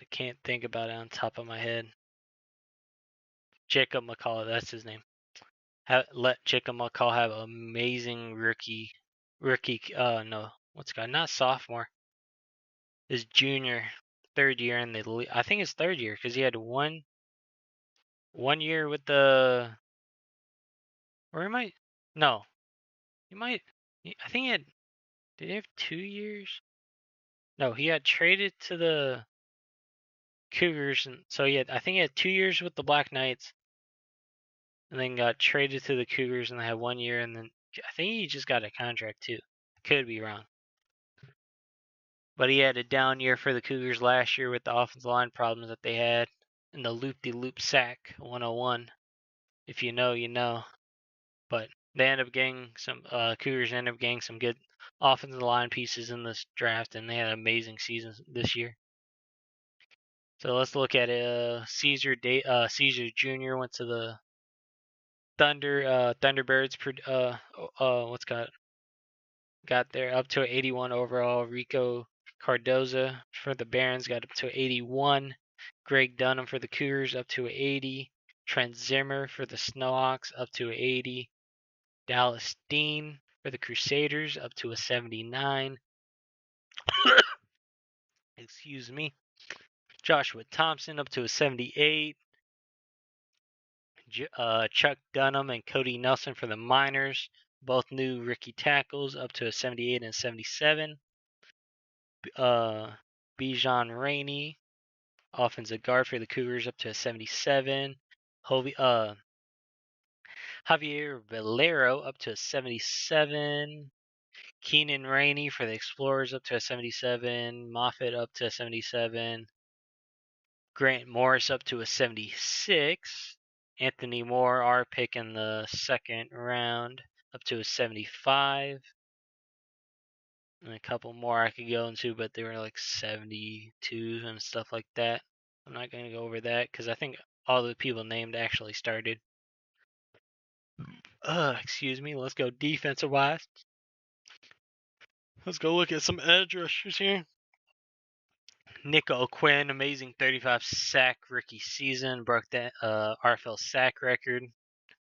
I can't think about it on top of my head. Jacob McCall, that's his name. Let Jacob McCall have amazing rookie. No, what's it called? Not sophomore. His junior, third year in the league. I think it's third year because he had one year with the. Or he might. No, he might. I think he had. Did he have 2 years? No, he had traded to the Cougars, and so I think he had 2 years with the Black Knights, and then got traded to the Cougars, and they had 1 year, and then I think he just got a contract too. Could be wrong. But he had a down year for the Cougars last year with the offensive line problems that they had in the loop-de-loop sack 101. If you know, you know. But they end up getting some Cougars end up getting some good offensive line pieces in this draft, and they had an amazing season this year. So let's look at it. Caesar Jr. went to the Thunderbirds. Got there up to an 81 overall. Rico Cardoza for the Barons got up to 81. Greg Dunham for the Cougars up to 80. Trent Zimmer for the Snowhawks up to 80. Dallas Dean for the Crusaders up to a 79. Excuse me. Joshua Thompson up to a 78. Chuck Dunham and Cody Nelson for the Miners, both new rookie tackles up to a 78 and 77. Bijan Rainey, offensive guard for the Cougars, up to a 77. Javier Valero up to a 77. Keenan Rainey for the Explorers up to a 77. Moffitt up to a 77. Grant Morris up to a 76. Anthony Moore, our pick in the second round, up to a 75. And a couple more I could go into, but they were like 72 and stuff like that. I'm not going to go over that because I think all the people named actually started. Excuse me. Let's go defensive wise. Let's go look at some edge rushers here. Nick O'Quinn, amazing 35 sack rookie season, broke that RFL sack record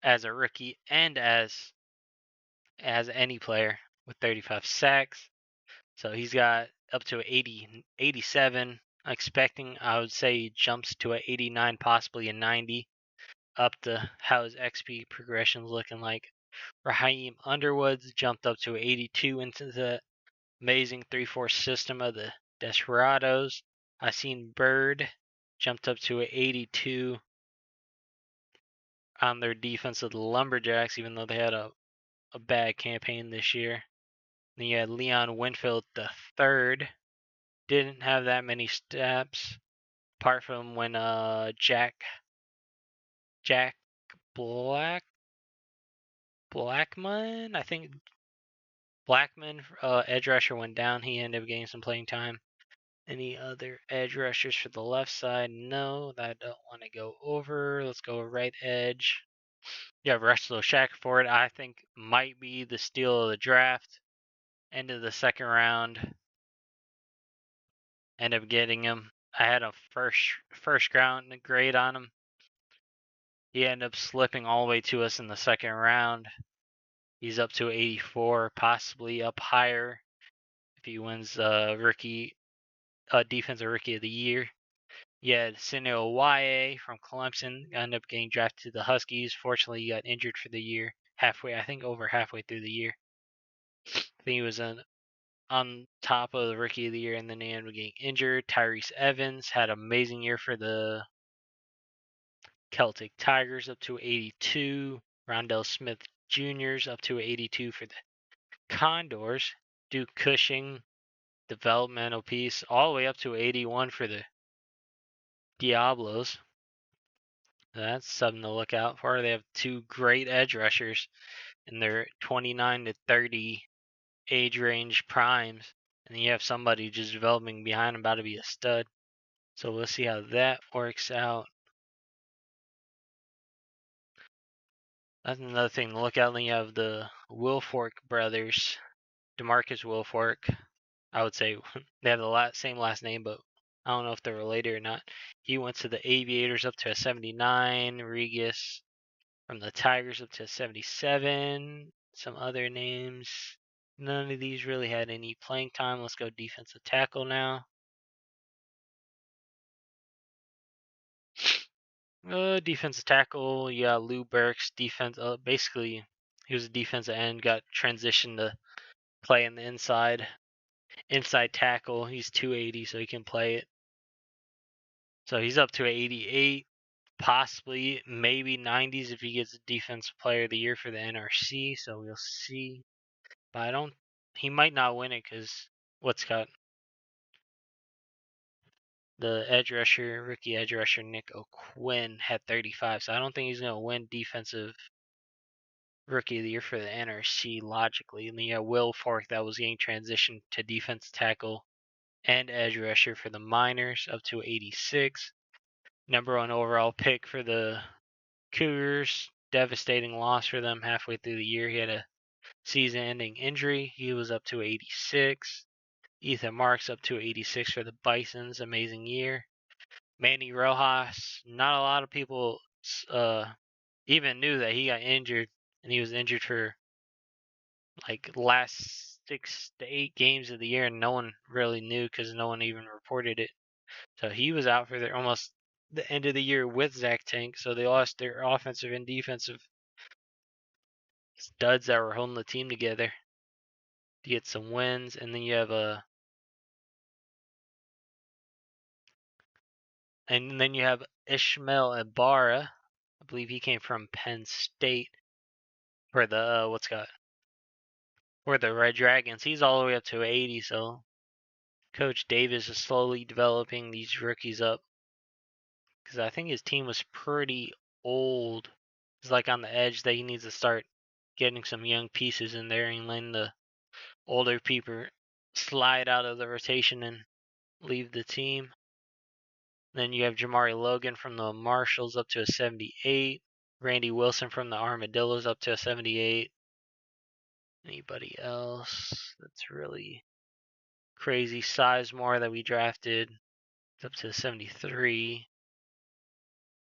as a rookie and as any player with 35 sacks. So he's got up to 80, 87. Expecting, I would say, he jumps to a 89, possibly a 90. Up to how his XP progression is looking like. Raheem Underwood's jumped up to 82 into the amazing 3-4 system of the Desperados. I seen Bird jumped up to a 82 on their defense of the Lumberjacks, even though they had a bad campaign this year. Then you had Leon Winfield the third. Didn't have that many steps, apart from when Jack Blackman, I think Blackman, edge rusher, went down. He ended up getting some playing time. Any other edge rushers for the left side? No, that I don't want to go over. Let's go right edge. Yeah, Russell Shackelford, I think, might be the steal of the draft. End of the second round. End up getting him. I had a first round grade on him. He ended up slipping all the way to us in the second round. He's up to 84, possibly up higher if he wins defensive rookie of the year. You had Sineo Waye from Clemson, ended up getting drafted to the Huskies. Fortunately, he got injured for the year, over halfway through the year. I think he was on top of the Rookie of the Year, and then he ended up getting injured. Tyrese Evans had an amazing year for the Celtic Tigers, up to 82. Rondell Smith Jr.'s up to 82 for the Condors. Duke Cushing, developmental piece, all the way up to 81 for the Diablos. That's something to look out for. They have two great edge rushers in their 29 to 30 age range primes. And then you have somebody just developing behind them, about to be a stud. So we'll see how that works out. That's another thing to look at. Then you have the Wilfork brothers, DeMarcus Wilfork. I would say they have the same last name, but I don't know if they're related or not. He went to the Aviators up to a 79. Regis from the Tigers up to a 77. Some other names. None of these really had any playing time. Let's go defensive tackle now. Defensive tackle, yeah, Lou Burks, defense. Basically, he was a defensive end, got transitioned to play in the inside tackle. He's 280, so he can play it. So he's up to 88, possibly, maybe 90s if he gets Defensive Player of the Year for the NRC. So we'll see. But he might not win it because the rookie edge rusher Nick O'Quinn had 35. So I don't think he's going to win Defensive Rookie of the Year for the NRC logically. And then you have Will Fork that was getting transitioned to defensive tackle and edge rusher for the Miners, up to 86. Number 1 overall pick for the Cougars. Devastating loss for them halfway through the year. He had a season-ending injury. He was up to 86. Ethan Marks up to 86 for the Bisons. Amazing year. Manny Rojas. Not a lot of people even knew that he got injured, and he was injured for like last 6 to 8 games of the year, and no one really knew because no one even reported it. So he was out for almost the end of the year with Zach Tank. So they lost their offensive and defensive studs that were holding the team together to get some wins. And then you have Ishmael Ibarra. I believe he came from Penn State for the for the Red Dragons. He's all the way up to 80. So Coach Davis is slowly developing these rookies up, because I think his team was pretty old. It's like on the edge that he needs to start getting some young pieces in there and letting the older people slide out of the rotation and leave the team. Then you have Jamari Logan from the Marshalls up to a 78. Randy Wilson from the Armadillos up to a 78. Anybody else that's really crazy? Sizemore that we drafted, it's up to a 73.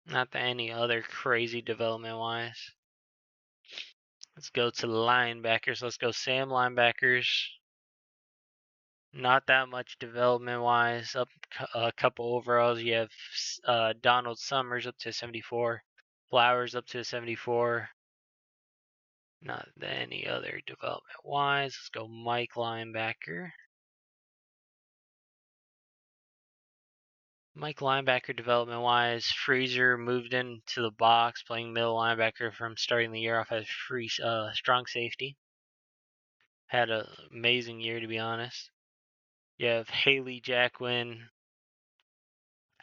Not that any other crazy development wise. Let's go to the linebackers. Let's go Sam linebackers. Not that much development wise. Up a couple overalls. You have Donald Summers up to 74. Flowers up to 74. Not any other development wise. Let's go Mike linebacker. Mike linebacker development wise. Freezer moved into the box, playing middle linebacker from starting the year off as strong safety. Had an amazing year, to be honest. You have Haley Jacquin,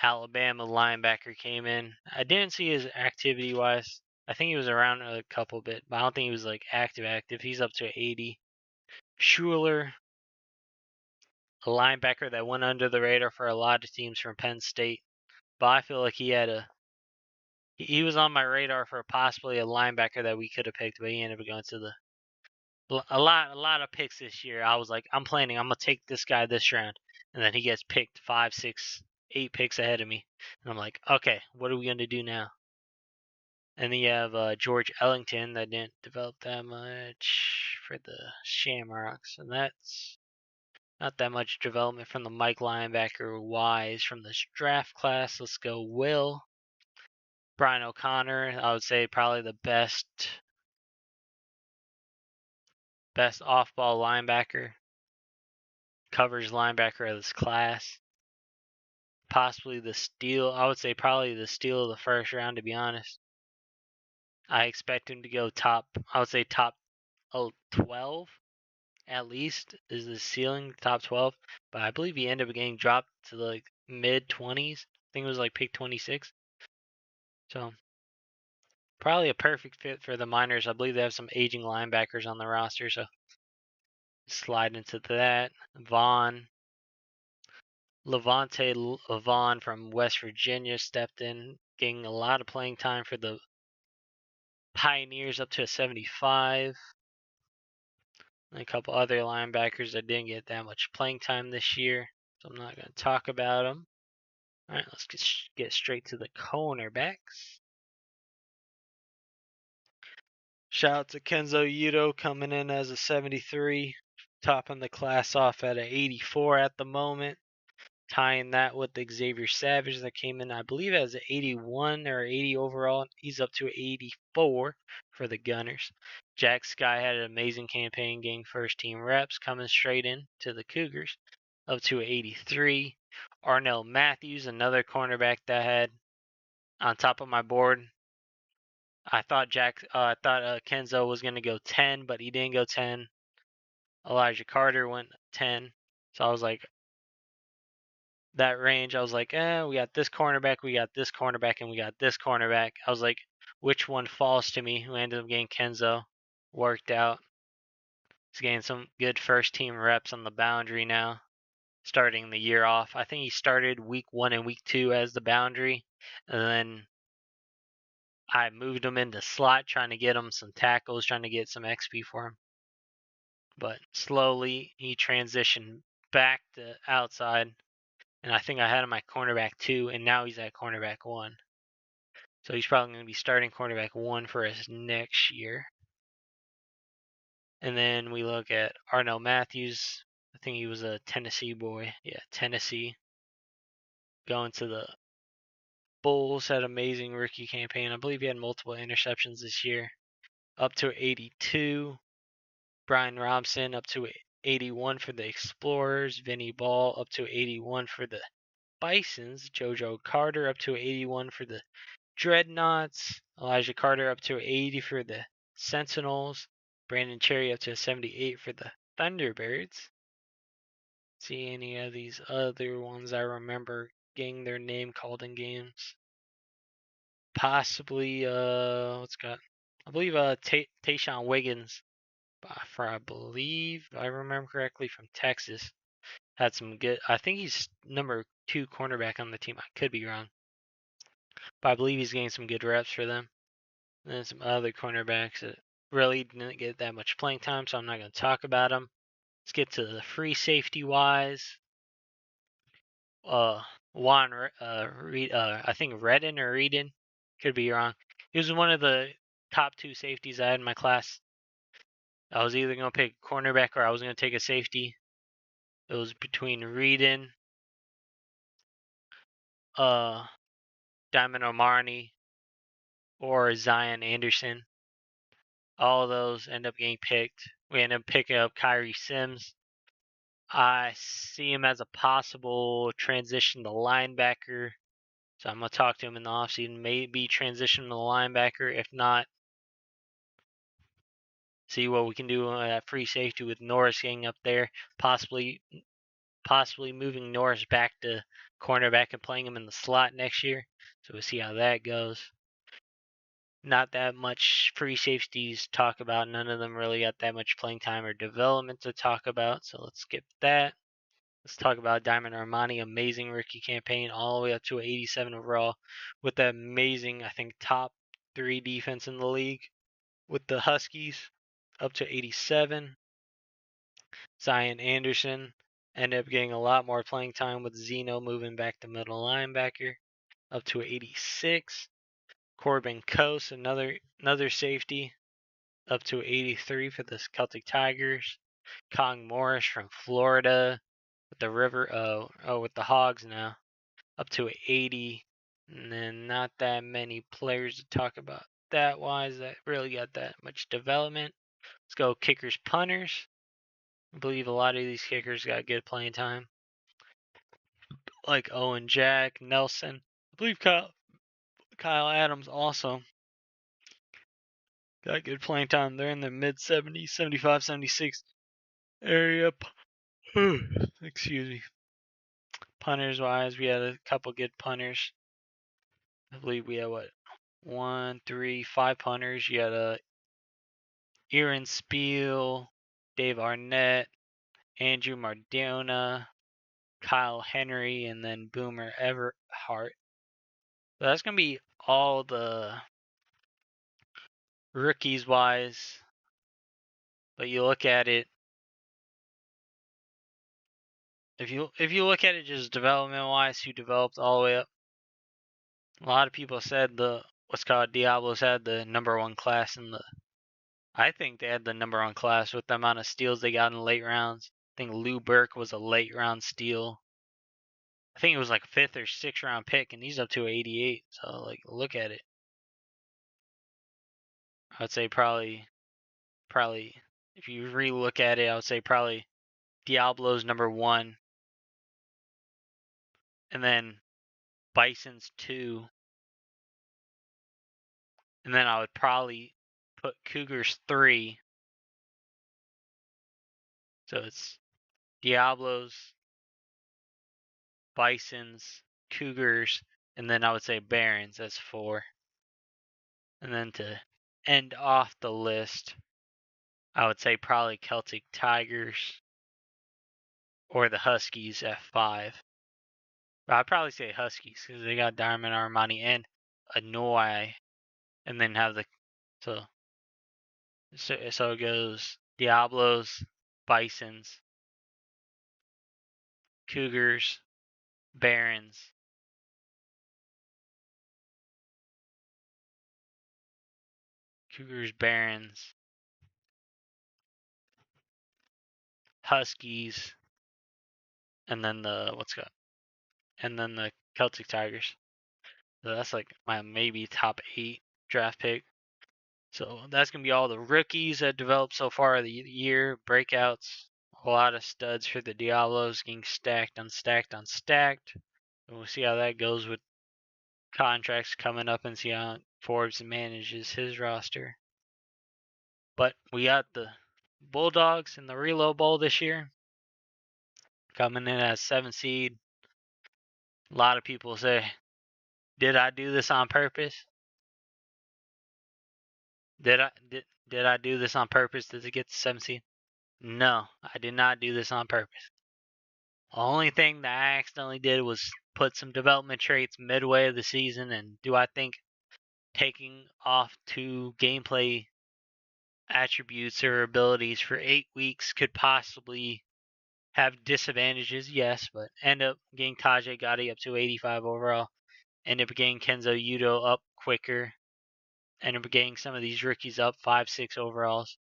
Alabama linebacker, came in. I didn't see his activity wise. I think he was around a couple bit, but I don't think he was like active. He's up to 80. Schuler, a linebacker that went under the radar for a lot of teams from Penn State, but I feel like he was on my radar for possibly a linebacker that we could have picked, but he ended up going to a lot of picks this year. I was like, I'm gonna take this guy this round, and then he gets picked 5, 6, 8 picks ahead of me, and I'm like, okay, what are we gonna do now? And then you have George Ellington that didn't develop that much for the Shamrocks, and that's Not that much development from the Mike linebacker wise from this draft class. Let's go Will. Brian O'Connor, I would say probably the best off-ball linebacker, coverage linebacker of this class. Possibly the steal. I would say probably the steal of the first round, to be honest. I expect him to go top, I would say top 12 at least is the ceiling, top 12. But I believe he ended up getting dropped to the mid 20s. I think it was like pick 26. So probably a perfect fit for the Miners. I believe they have some aging linebackers on the roster, so slide into that. Levante Vaughn from West Virginia stepped in, getting a lot of playing time for the Pioneers up to a 75. And a couple other linebackers that didn't get that much playing time this year, so I'm not going to talk about them. All right, let's get straight to the cornerbacks. Shout out to Kenzo Yuto coming in as a 73, topping the class off at an 84 at the moment. Tying that with Xavier Savage that came in, I believe, as an 81 or 80 overall. He's up to 84 for the Gunners. Jack Sky had an amazing campaign, getting first team reps, coming straight in to the Cougars, up to 83. Arnell Matthews, another cornerback that I had on top of my board. I thought Kenzo was going to go 10, but he didn't go 10. Elijah Carter went 10. So I was like, that range, I was like, we got this cornerback, we got this cornerback, and we got this cornerback. I was like, which one falls to me? Who ended up getting Kenzo. Worked out. He's getting some good first team reps on the boundary now, starting the year off. I think he started week 1 and week 2 as the boundary, and then I moved him into slot, trying to get him some tackles, trying to get some XP for him. But slowly, he transitioned back to outside. And I think I had him at cornerback 2, and now he's at cornerback 1. So he's probably going to be starting cornerback 1 for us next year. And then we look at Arnell Matthews. I think he was a Tennessee boy. Yeah, Tennessee. Going to the Bulls, had an amazing rookie campaign. I believe he had multiple interceptions this year. Up to 82. Brian Robson up to 81 for the Explorers. Vinny Ball up to 81 for the Bisons. JoJo Carter up to 81 for the Dreadnoughts. Elijah Carter up to 80 for the Sentinels. Brandon Cherry up to 78 for the Thunderbirds. See any of these other ones I remember getting their name called in games? Possibly, what's got? I believe Tayshawn Wiggins, I believe I remember correctly, from Texas, had some good. I think he's number 2 cornerback on the team. I could be wrong, but I believe he's getting some good reps for them. And then some other cornerbacks that really didn't get that much playing time, so I'm not going to talk about them. Let's get to the free safety wise. Juan, I think Redden or Redden, could be wrong. He was one of the top 2 safeties I had in my class. I was either going to pick cornerback or I was going to take a safety. It was between Redden, Diamond Omarni, or Zion Anderson. All of those end up getting picked. We end up picking up Kyrie Sims. I see him as a possible transition to linebacker. So I'm going to talk to him in the offseason. Maybe transition to linebacker. If not, see what we can do at free safety with Norris getting up there. Possibly moving Norris back to cornerback and playing him in the slot next year. So we'll see how that goes. Not that much free safeties to talk about. None of them really got that much playing time or development to talk about. So let's skip that. Let's talk about Diamond Armani. Amazing rookie campaign, all the way up to an 87 overall, with that amazing, I think, top 3 defense in the league. With the Huskies, up to 87. Zion Anderson ended up getting a lot more playing time with Zeno moving back to middle linebacker, up to 86. Corbin Coase, another safety, up to 83 for the Celtic Tigers. Kong Morris from Florida, with the with the Hogs now up to 80, and then not that many players to talk about that wise that really got that much development. Let's go kickers, punters. I believe a lot of these kickers got good playing time, like Owen Jack, Nelson. I believe Kyle Adams also got good playing time. They're in the mid 70s, 75, 76 area. Excuse me. Punters wise, we had a couple good punters. I believe we had one, three, five punters. You had Aaron Spiel, Dave Arnett, Andrew Mardona, Kyle Henry, and then Boomer Everhart. So that's gonna be all the rookies wise. But you look at it, if you look at it just development wise, who developed all the way up. A lot of people said what's called Diablos had the #1 class in the. I think they had the #1 class with the amount of steals they got in the late rounds. I think Lou Burke was a late round steal. I think it was like a 5th or 6th round pick, and he's up to 88. So like, look at it. I would say probably if you re-look at it, I would say probably Diablo's #1, and then Bison's 2, and then I would probably put Cougars 3. So it's Diablo's, Bison's, Cougars, and then I would say Barons as 4. And then to end off the list, I would say probably Celtic Tigers or the Huskies at 5. But I'd probably say Huskies because they got Diamond Armani and Annoy, and then have the so it goes Diablos, Bisons, Cougars, Barons, Huskies, and then the Celtic Tigers. So that's like my maybe top 8 draft pick. So that's going to be all the rookies that developed so far of the year, breakouts, a lot of studs for the Diablos getting stacked on stacked on stacked. And we'll see how that goes with contracts coming up and see how Forbes manages his roster. But we got the Bulldogs in the Reload Bowl this year, coming in as 7th seed. A lot of people say, did I do this on purpose? Did I do this on purpose to get the 7th seed? No, I did not do this on purpose. The only thing that I accidentally did was put some development traits midway of the season, and do I think taking off 2 gameplay attributes or abilities for 8 weeks could possibly have disadvantages? Yes, but end up getting Tajay Gotti up to 85 overall, end up getting Kenzo Yudo up quicker, end up getting some of these rookies up 5, 6 overalls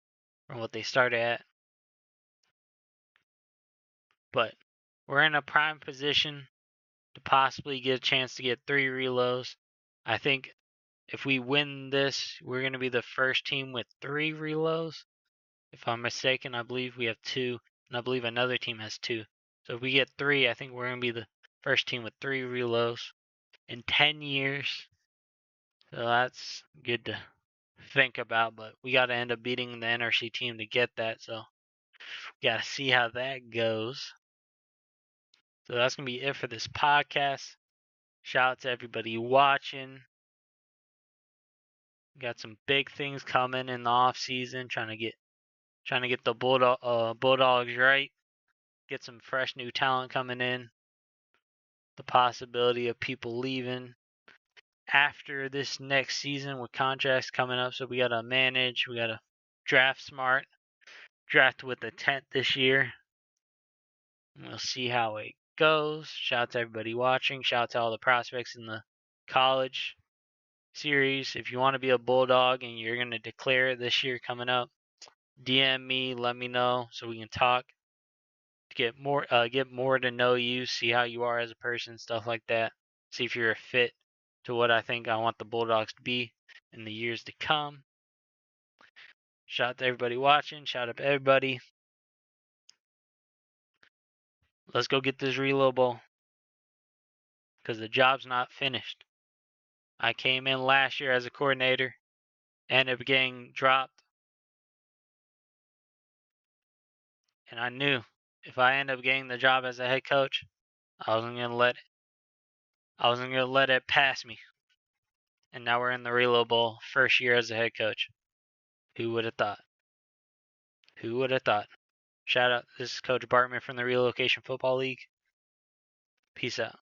from what they started at. But we're in a prime position to possibly get a chance to get 3 reloads. I think if we win this, we're going to be the first team with 3 reloads. If I'm mistaken, I believe we have 2, and I believe another team has 2. So if we get 3, I think we're going to be the first team with 3 reloads in 10 years. So that's good to think about, but we got to end up beating the NRC team to get that, so we got to see how that goes. So that's going to be it for this podcast. Shout out to everybody watching. Got some big things coming in the off season, trying to get the Bulldogs right. Get some fresh new talent coming in. The possibility of people leaving after this next season with contracts coming up, so we got to manage. We got to draft smart. Draft with the 10th this year. And we'll see how it goes. Shout out to everybody watching. Shout out to all the prospects in the college series. If you want to be a Bulldog and you're going to declare it this year coming up, DM me, let me know so we can talk. get more to know you, see how you are as a person, stuff like that. See if you're a fit to what I think I want the Bulldogs to be in the years to come. Shout out to everybody watching. Shout out to everybody. Let's go get this Reload Bowl, because the job's not finished. I came in last year as a coordinator, ended up getting dropped, and I knew if I end up getting the job as a head coach, I wasn't gonna let it pass me. And now we're in the Reload Bowl, first year as a head coach. Who would have thought? Who would have thought? Shout out, this is Coach Bartman from the Relocation Football League. Peace out.